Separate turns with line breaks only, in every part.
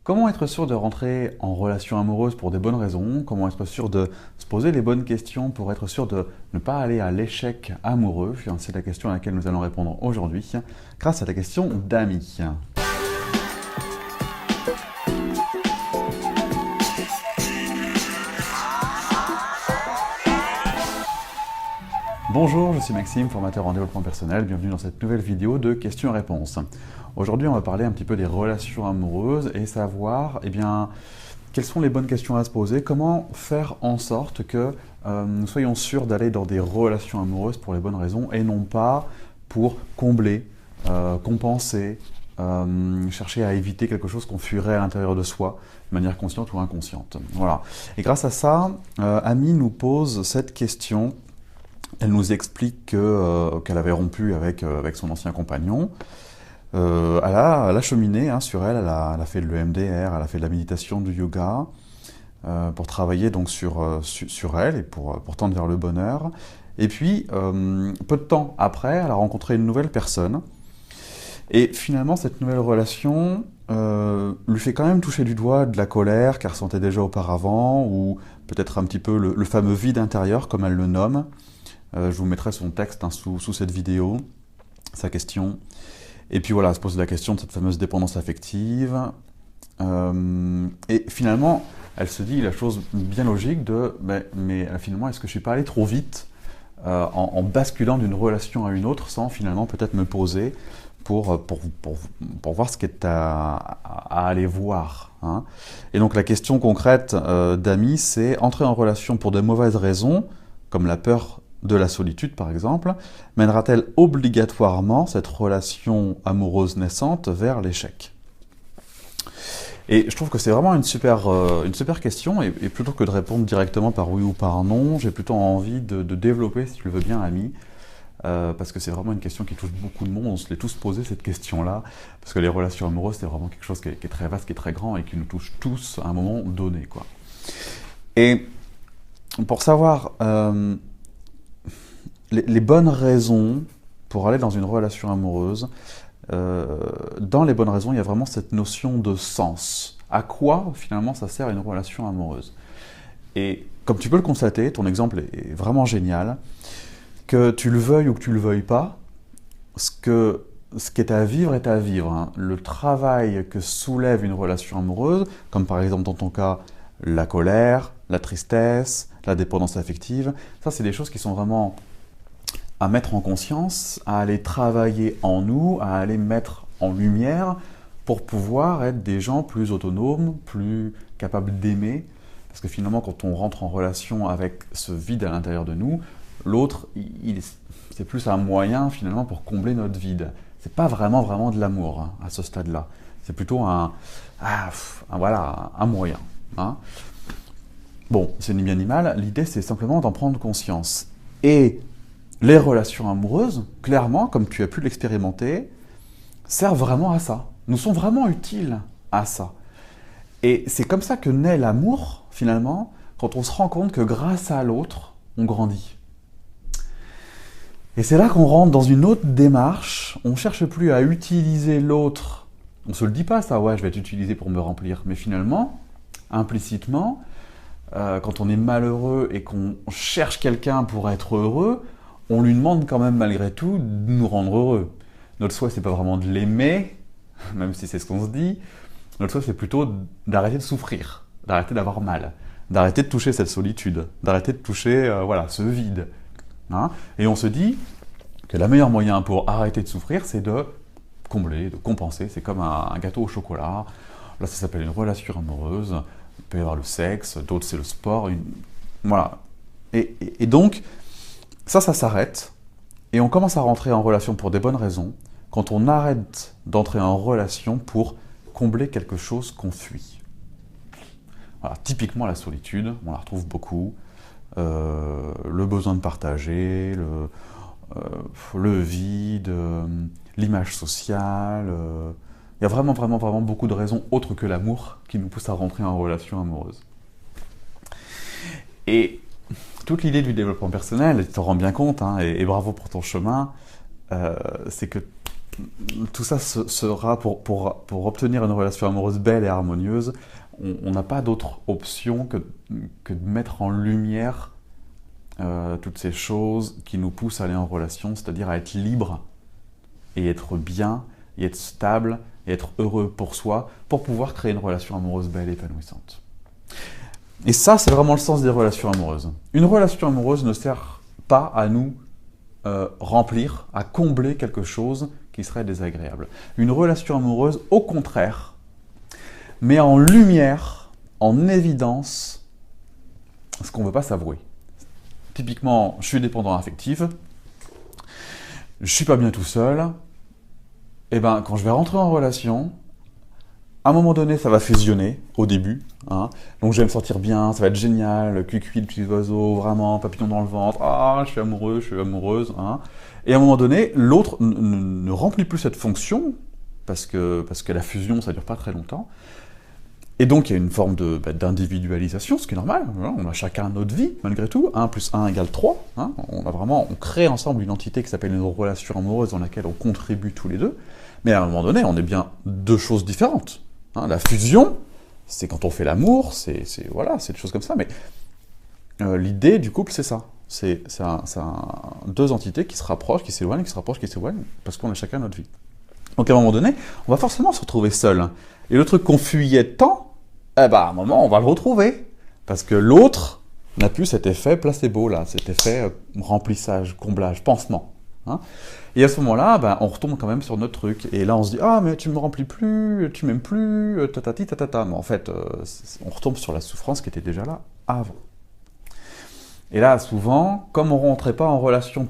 Comment être sûr de rentrer en relation amoureuse pour des bonnes raisons? Comment être sûr de se poser les bonnes questions pour être sûr de ne pas aller à l'échec amoureux? C'est la question à laquelle nous allons répondre aujourd'hui grâce à la question d'Ami. Bonjour, je suis Maxime, formateur en développement personnel. Bienvenue dans cette nouvelle vidéo de questions-réponses. Aujourd'hui, on va parler un petit peu des relations amoureuses et savoir, quelles sont les bonnes questions à se poser, comment faire en sorte que nous soyons sûrs d'aller dans des relations amoureuses pour les bonnes raisons et non pas pour combler, compenser, chercher à éviter quelque chose qu'on fuirait à l'intérieur de soi, de manière consciente ou inconsciente. Voilà. Et grâce à ça, Ami nous pose cette question. Elle nous explique qu'elle avait rompu avec son ancien compagnon. Elle a cheminé sur elle, elle a fait de l'EMDR, elle a fait de la méditation, du yoga, pour travailler donc sur elle et pour tendre vers le bonheur. Et puis, peu de temps après, elle a rencontré une nouvelle personne. Et finalement, cette nouvelle relation lui fait quand même toucher du doigt de la colère qu'elle ressentait déjà auparavant, ou peut-être un petit peu le fameux vide intérieur, comme elle le nomme. Je vous mettrai son texte sous cette vidéo, sa question. Et puis voilà, elle se pose la question de cette fameuse dépendance affective. Et finalement, elle se dit la chose bien logique de mais finalement, est-ce que je ne suis pas allé trop vite en basculant d'une relation à une autre sans finalement peut-être me poser pour voir ce qu'il y a à aller voir. Hein. Et donc la question concrète d'Ami, c'est entrer en relation pour de mauvaises raisons, comme la peur de la solitude par exemple, mènera-t-elle obligatoirement cette relation amoureuse naissante vers l'échec? Et je trouve que c'est vraiment une super question, et plutôt que de répondre directement par oui ou par non, j'ai plutôt envie de développer, si tu le veux bien, Ami, parce que c'est vraiment une question qui touche beaucoup de monde, on se l'est tous posé cette question-là, parce que les relations amoureuses, c'est vraiment quelque chose qui est très vaste, qui est très grand, et qui nous touche tous à un moment donné, quoi. Et pour savoir les bonnes raisons pour aller dans une relation amoureuse, dans les bonnes raisons, il y a vraiment cette notion de sens. À quoi, finalement, ça sert une relation amoureuse? Et comme tu peux le constater, ton exemple est vraiment génial, que tu le veuilles ou que tu le veuilles pas, ce qui est à vivre est à vivre. Hein. Le travail que soulève une relation amoureuse, comme par exemple dans ton cas, la colère, la tristesse, la dépendance affective, ça c'est des choses qui sont vraiment à mettre en conscience, à aller travailler en nous, à aller mettre en lumière pour pouvoir être des gens plus autonomes, plus capables d'aimer. Parce que finalement, quand on rentre en relation avec ce vide à l'intérieur de nous, l'autre, c'est plus un moyen finalement pour combler notre vide. C'est pas vraiment de l'amour hein, à ce stade-là. C'est plutôt un moyen. Hein. Bon, c'est ni bien ni mal. L'idée, c'est simplement d'en prendre conscience. Et les relations amoureuses, clairement, comme tu as pu l'expérimenter, servent vraiment à ça. Nous sont vraiment utiles à ça. Et c'est comme ça que naît l'amour, finalement, quand on se rend compte que grâce à l'autre, on grandit. Et c'est là qu'on rentre dans une autre démarche. On ne cherche plus à utiliser l'autre. On ne se le dit pas, ça, ouais, je vais t'utiliser pour me remplir. Mais finalement, implicitement, quand on est malheureux et qu'on cherche quelqu'un pour être heureux, on lui demande quand même malgré tout de nous rendre heureux. Notre souhait, c'est pas vraiment de l'aimer, même si c'est ce qu'on se dit. Notre souhait, c'est plutôt d'arrêter de souffrir, d'arrêter d'avoir mal, d'arrêter de toucher cette solitude, d'arrêter de toucher ce vide. Hein. Et on se dit que le meilleur moyen pour arrêter de souffrir, c'est de combler, de compenser. C'est comme un gâteau au chocolat. Là, ça s'appelle une relation amoureuse. Il peut y avoir le sexe, d'autres, c'est le sport. Voilà. Et donc, ça s'arrête, et on commence à rentrer en relation pour des bonnes raisons, quand on arrête d'entrer en relation pour combler quelque chose qu'on fuit. Voilà, typiquement la solitude, on la retrouve beaucoup, le besoin de partager, le vide, l'image sociale, il y a vraiment beaucoup de raisons autres que l'amour qui nous poussent à rentrer en relation amoureuse. Et toute l'idée du développement personnel, et tu t'en rends bien compte, hein, et bravo pour ton chemin, c'est que tout ça sera pour obtenir une relation amoureuse belle et harmonieuse, on n'a pas d'autre option que de mettre en lumière toutes ces choses qui nous poussent à aller en relation, c'est-à-dire à être libre et être bien, et être stable, et être heureux pour soi, pour pouvoir créer une relation amoureuse belle et épanouissante. Et ça, c'est vraiment le sens des relations amoureuses. Une relation amoureuse ne sert pas à nous remplir, à combler quelque chose qui serait désagréable. Une relation amoureuse, au contraire, met en lumière, en évidence, ce qu'on ne veut pas s'avouer. Typiquement, je suis dépendant affectif, je suis pas bien tout seul, et ben quand je vais rentrer en relation, à un moment donné, ça va fusionner au début, hein. Donc je vais me sentir bien, ça va être génial, cuicui, le petit oiseau, vraiment, papillon dans le ventre, ah, je suis amoureux, je suis amoureuse, hein. Et à un moment donné, l'autre ne remplit plus cette fonction, parce que la fusion, ça dure pas très longtemps. Et donc il y a une forme d'individualisation, ce qui est normal, hein. On a chacun notre vie, malgré tout, 1 plus 1 égale 3, hein. On crée ensemble une entité qui s'appelle une relation amoureuse dans laquelle on contribue tous les deux, mais à un moment donné, on est bien deux choses différentes. Hein, la fusion, c'est quand on fait l'amour, c'est des choses comme ça, mais l'idée du couple, c'est ça. C'est deux entités qui se rapprochent, qui s'éloignent, qui se rapprochent, qui s'éloignent, parce qu'on a chacun notre vie. Donc à un moment donné, on va forcément se retrouver seul. Et le truc qu'on fuyait tant, à un moment, on va le retrouver. Parce que l'autre n'a plus cet effet placebo, là, cet effet remplissage, comblage, pansement. Hein. Et à ce moment-là, on retombe quand même sur notre truc. Et là, on se dit « Ah, mais tu me remplis plus, tu m'aimes plus, tatati, tatata. » Mais en fait, on retombe sur la souffrance qui était déjà là avant. Et là, souvent, comme on ne rentrait pas en relation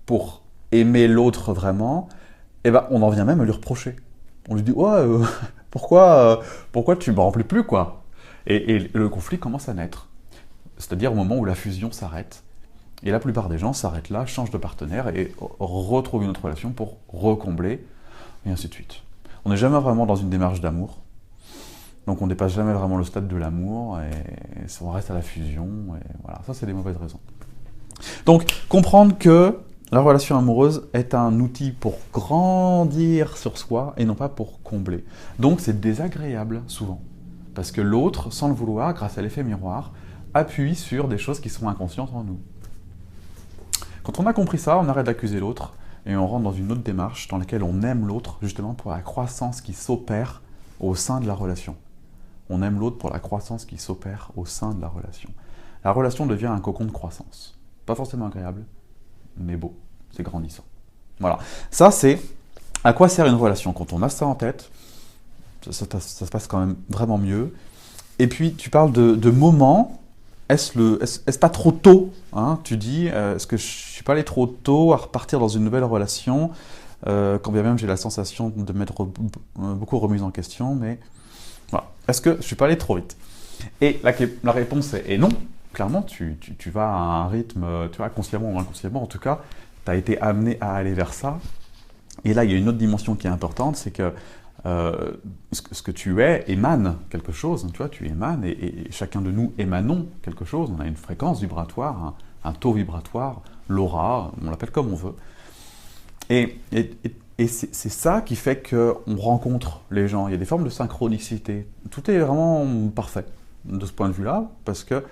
pour aimer l'autre vraiment, on en vient même à lui reprocher. On lui dit « Ouais, pourquoi tu me remplis plus, quoi ?» Et le conflit commence à naître. C'est-à-dire au moment où la fusion s'arrête. Et la plupart des gens s'arrêtent là, changent de partenaire et retrouvent une autre relation pour recombler, et ainsi de suite. On n'est jamais vraiment dans une démarche d'amour. Donc on ne dépasse jamais vraiment le stade de l'amour, et on reste à la fusion, et voilà, ça c'est des mauvaises raisons. Donc comprendre que la relation amoureuse est un outil pour grandir sur soi, et non pas pour combler. Donc c'est désagréable, souvent. Parce que l'autre, sans le vouloir, grâce à l'effet miroir, appuie sur des choses qui sont inconscientes en nous. Quand on a compris ça, on arrête d'accuser l'autre et on rentre dans une autre démarche dans laquelle on aime l'autre justement pour la croissance qui s'opère au sein de la relation. On aime l'autre pour la croissance qui s'opère au sein de la relation. La relation devient un cocon de croissance. Pas forcément agréable, mais beau, c'est grandissant. Voilà, ça c'est à quoi sert une relation. Quand on a ça en tête, ça se passe quand même vraiment mieux. Et puis tu parles de moments. Est-ce pas trop tôt, hein, tu dis, est-ce que je suis pas allé trop tôt à repartir dans une nouvelle relation, quand bien même j'ai la sensation de m'être beaucoup remise en question, mais voilà. Est-ce que je suis pas allé trop vite? Et la réponse est non. Clairement, tu vas à un rythme, tu vois, consciemment ou inconsciemment, en tout cas, tu as été amené à aller vers ça. Et là, il y a une autre dimension qui est importante, c'est que ce que tu es émane quelque chose, tu vois, tu émanes, et chacun de nous émanons quelque chose, on a une fréquence vibratoire, un taux vibratoire, l'aura, on l'appelle comme on veut. Et c'est ça qui fait qu'on rencontre les gens, il y a des formes de synchronicité, tout est vraiment parfait de ce point de vue-là, parce que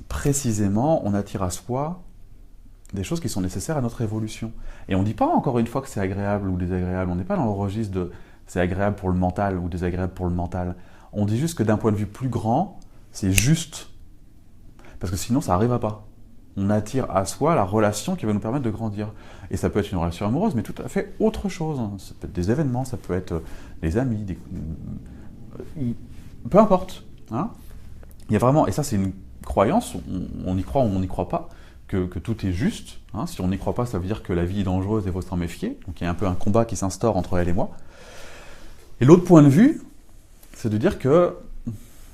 précisément on attire à soi des choses qui sont nécessaires à notre évolution. Et on ne dit pas encore une fois que c'est agréable ou désagréable, on n'est pas dans le registre de c'est agréable pour le mental ou désagréable pour le mental. On dit juste que d'un point de vue plus grand, c'est juste. Parce que sinon, ça n'arrivera pas. On attire à soi la relation qui va nous permettre de grandir. Et ça peut être une relation amoureuse, mais tout à fait autre chose. Ça peut être des événements, ça peut être des amis, peu importe. Hein. Il y a vraiment, et ça c'est une croyance, on y croit ou on n'y croit pas, que tout est juste. Hein. Si on n'y croit pas, ça veut dire que la vie est dangereuse et il faut s'en méfier. Donc il y a un peu un combat qui s'instaure entre elle et moi. Et l'autre point de vue, c'est de dire que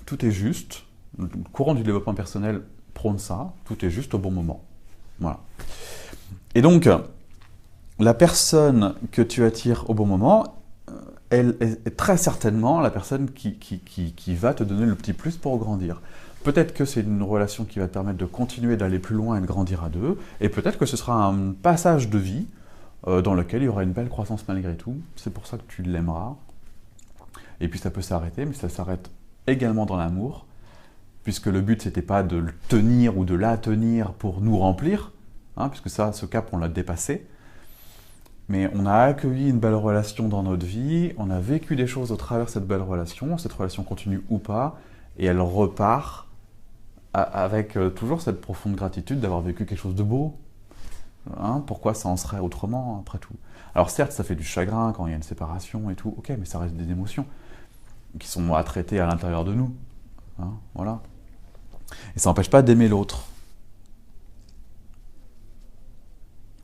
tout est juste. Le courant du développement personnel prône ça. Tout est juste au bon moment. Voilà. Et donc, la personne que tu attires au bon moment, elle est très certainement la personne qui va te donner le petit plus pour grandir. Peut-être que c'est une relation qui va te permettre de continuer d'aller plus loin et de grandir à deux, et peut-être que ce sera un passage de vie dans lequel il y aura une belle croissance malgré tout. C'est pour ça que tu l'aimeras. Et puis ça peut s'arrêter, mais ça s'arrête également dans l'amour, puisque le but, c'était pas de le tenir ou de la tenir pour nous remplir, hein, puisque ça, ce cap, on l'a dépassé. Mais on a accueilli une belle relation dans notre vie, on a vécu des choses au travers de cette belle relation, cette relation continue ou pas, et elle repart avec toujours cette profonde gratitude d'avoir vécu quelque chose de beau. Hein, pourquoi ça en serait autrement, après tout? Alors certes, ça fait du chagrin quand il y a une séparation et tout, ok, mais ça reste des émotions qui sont à traiter à l'intérieur de nous. Hein, voilà. Et ça n'empêche pas d'aimer l'autre.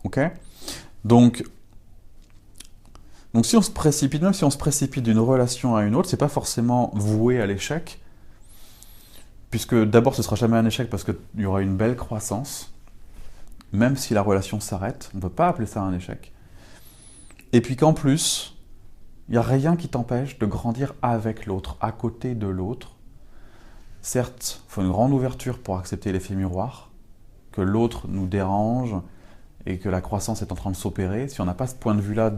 Ok? Donc si on se précipite, même si on se précipite d'une relation à une autre, c'est pas forcément voué à l'échec, puisque d'abord ce sera jamais un échec parce qu'il y aura une belle croissance, même si la relation s'arrête, on ne peut pas appeler ça un échec. Et puis qu'en plus, il n'y a rien qui t'empêche de grandir avec l'autre, à côté de l'autre. Certes, il faut une grande ouverture pour accepter l'effet miroir, que l'autre nous dérange et que la croissance est en train de s'opérer. Si on n'a pas ce point de vue-là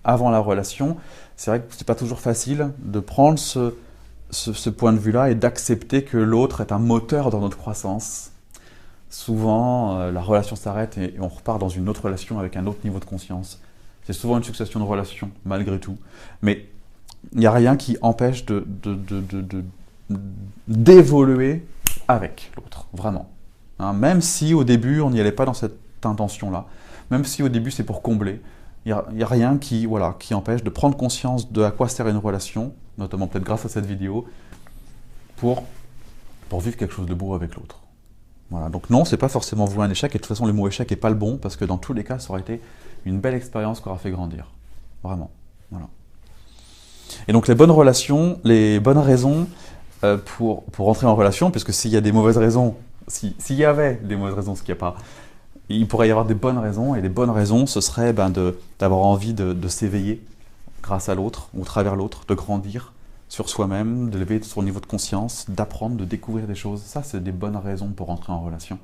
avant la relation, c'est vrai que c'est pas toujours facile de prendre ce point de vue-là et d'accepter que l'autre est un moteur dans notre croissance. Souvent, la relation s'arrête et on repart dans une autre relation avec un autre niveau de conscience. C'est souvent une succession de relations, malgré tout. Mais il n'y a rien qui empêche d'évoluer avec l'autre, vraiment. Hein, même si au début, on n'y allait pas dans cette intention-là, même si au début c'est pour combler, il n'y a rien qui empêche de prendre conscience de à quoi sert une relation, notamment peut-être grâce à cette vidéo, pour vivre quelque chose de beau avec l'autre. Voilà. Donc non, c'est pas forcément voué un échec, et de toute façon le mot échec n'est pas le bon, parce que dans tous les cas, ça aurait été une belle expérience qui aura fait grandir. Vraiment. Voilà. Et donc les bonnes relations, les bonnes raisons pour entrer en relation, puisque s'il y a des mauvaises raisons, s'il y avait des mauvaises raisons, ce qu'il n'y a pas, il pourrait y avoir des bonnes raisons, et les bonnes raisons, ce serait d'avoir envie de s'éveiller grâce à l'autre, ou au travers l'autre, de grandir sur soi-même, de lever son niveau de conscience, d'apprendre, de découvrir des choses. Ça, c'est des bonnes raisons pour entrer en relation.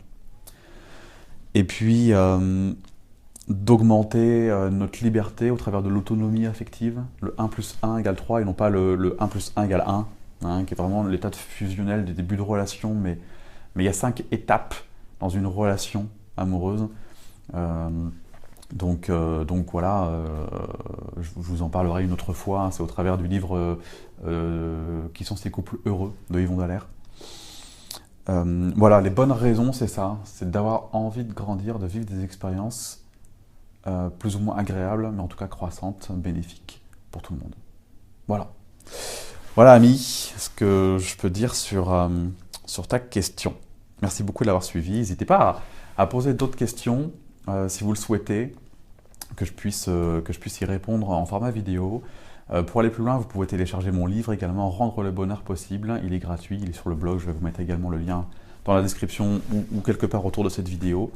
Et puis, d'augmenter notre liberté au travers de l'autonomie affective, le 1 plus 1 égale 3, et non pas le 1 plus 1 égale 1, hein, qui est vraiment l'état fusionnel des débuts de relation, mais il y a 5 étapes dans une relation amoureuse. Donc voilà, je vous en parlerai une autre fois, hein, c'est au travers du livre Qui sont ces couples heureux de Yvon Dallaire. Voilà, les bonnes raisons, c'est ça, c'est d'avoir envie de grandir, de vivre des expériences plus ou moins agréables, mais en tout cas croissantes, bénéfiques pour tout le monde. Voilà. Voilà, ami, ce que je peux dire sur ta question. Merci beaucoup de l'avoir suivi. N'hésitez pas à poser d'autres questions si vous le souhaitez, que je puisse y répondre en format vidéo. Pour aller plus loin, vous pouvez télécharger mon livre également, Rendre le bonheur possible. Il est gratuit, il est sur le blog, je vais vous mettre également le lien dans la description ou quelque part autour de cette vidéo.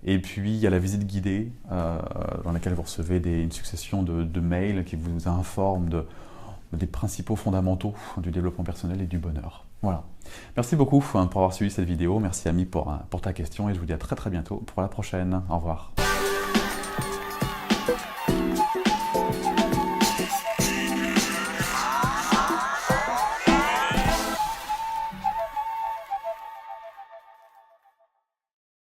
Et puis, il y a la visite guidée, dans laquelle vous recevez une succession de mails qui vous informent des principaux fondamentaux du développement personnel et du bonheur. Voilà. Merci beaucoup pour avoir suivi cette vidéo. Merci, ami, pour ta question. Et je vous dis à très très bientôt pour la prochaine. Au revoir.